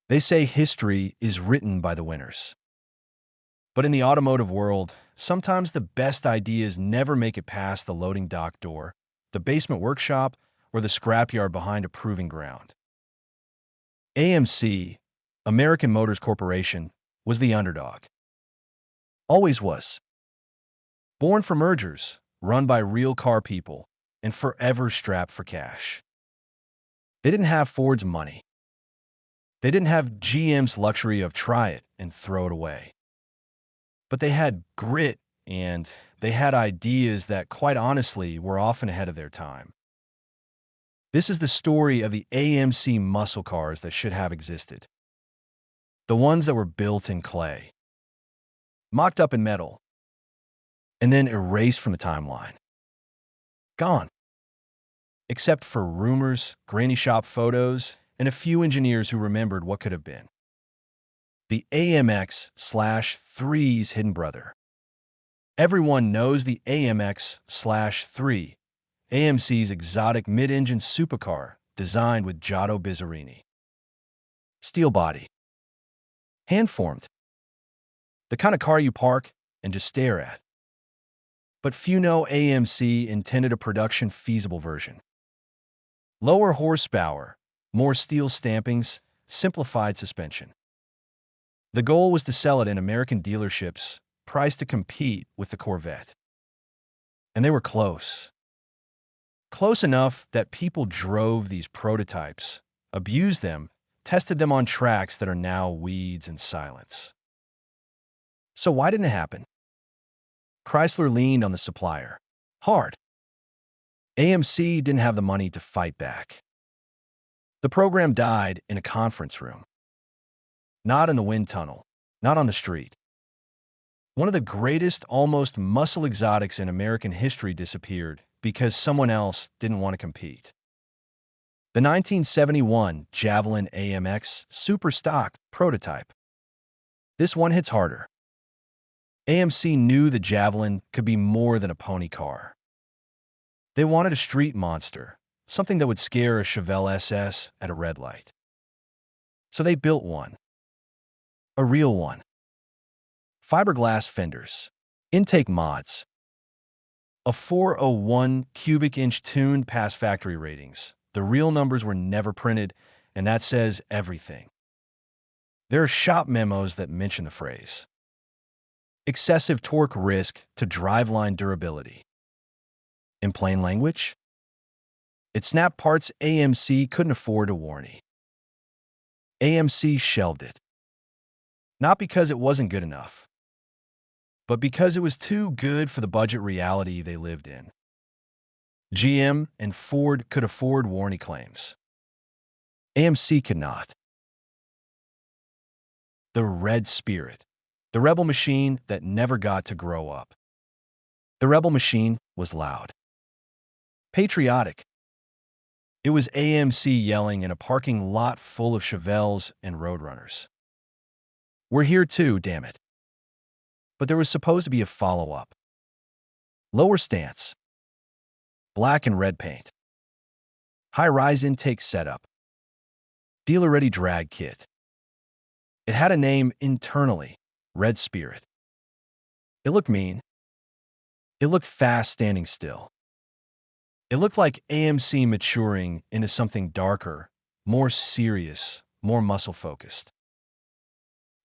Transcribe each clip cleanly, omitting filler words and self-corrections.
They say history is written by the winners. But in the automotive world, sometimes the best ideas never make it past the loading dock door, the basement workshop, or the scrapyard behind a proving ground. AMC, American Motors Corporation, was the underdog. Always was. Born for mergers, run by real car people, and forever strapped for cash. They didn't have Ford's money. They didn't have GM's luxury of try it and throw it away. But they had grit, and they had ideas that, quite honestly, were often ahead of their time. This is the story of the AMC muscle cars that should have existed. The ones that were built in clay, mocked up in metal, and then erased from the timeline. Gone. Except for rumors, granny shop photos, and a few engineers who remembered what could have been. The AMX/3's hidden brother. Everyone knows the AMX/3, AMC's exotic mid-engine supercar designed with Giotto Bizzarini. Steel body. Hand-formed. The kind of car you park and just stare at. But few know AMC intended a production-feasible version. Lower horsepower, more steel stampings, simplified suspension. The goal was to sell it in American dealerships, priced to compete with the Corvette. And they were close. Close enough that people drove these prototypes, abused them, tested them on tracks that are now weeds and silence. So why didn't it happen? Chrysler leaned on the supplier. Hard. AMC didn't have the money to fight back. The program died in a conference room. Not in the wind tunnel. Not on the street. One of the greatest, almost muscle exotics in American history disappeared because someone else didn't want to compete. The 1971 Javelin AMX Super Stock prototype. This one hits harder. AMC knew the Javelin could be more than a pony car. They wanted a street monster, something that would scare a Chevelle SS at a red light. So they built one. A real one. Fiberglass fenders. Intake mods. A 401 cubic inch tuned past factory ratings. The real numbers were never printed, and that says everything. There are shop memos that mention the phrase. Excessive torque risk to driveline durability. In plain language, it snapped parts AMC couldn't afford a warranty. AMC shelved it. Not because it wasn't good enough, but because it was too good for the budget reality they lived in. GM and Ford could afford warranty claims. AMC could not. The Red Spirit. The rebel machine that never got to grow up. The rebel machine was loud. Patriotic. It was AMC yelling in a parking lot full of Chevelles and Roadrunners. We're here too, damn it. But there was supposed to be a follow-up. Lower stance. Black and red paint. High-rise intake setup. Dealer-ready drag kit. It had a name internally, Red Spirit. It looked mean. It looked fast standing still. It looked like AMC maturing into something darker, more serious, more muscle-focused.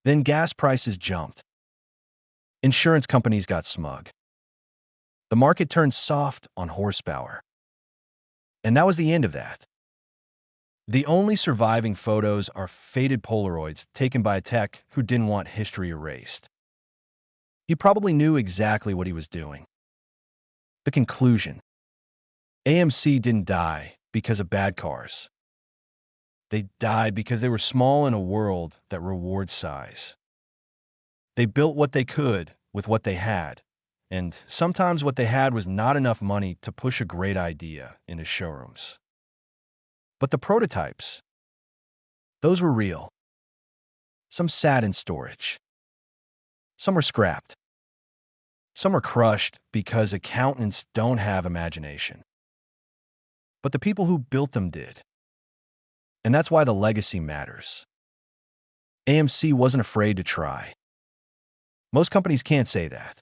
Then gas prices jumped. Insurance companies got smug. The market turned soft on horsepower. And that was the end of that. The only surviving photos are faded Polaroids taken by a tech who didn't want history erased. He probably knew exactly what he was doing. The conclusion. AMC didn't die because of bad cars. They died because they were small in a world that rewards size. They built what they could with what they had, and sometimes what they had was not enough money to push a great idea into showrooms. But the prototypes, those were real. Some sat in storage. Some were scrapped. Some are crushed because accountants don't have imagination. But the people who built them did. And that's why the legacy matters. AMC wasn't afraid to try. Most companies can't say that.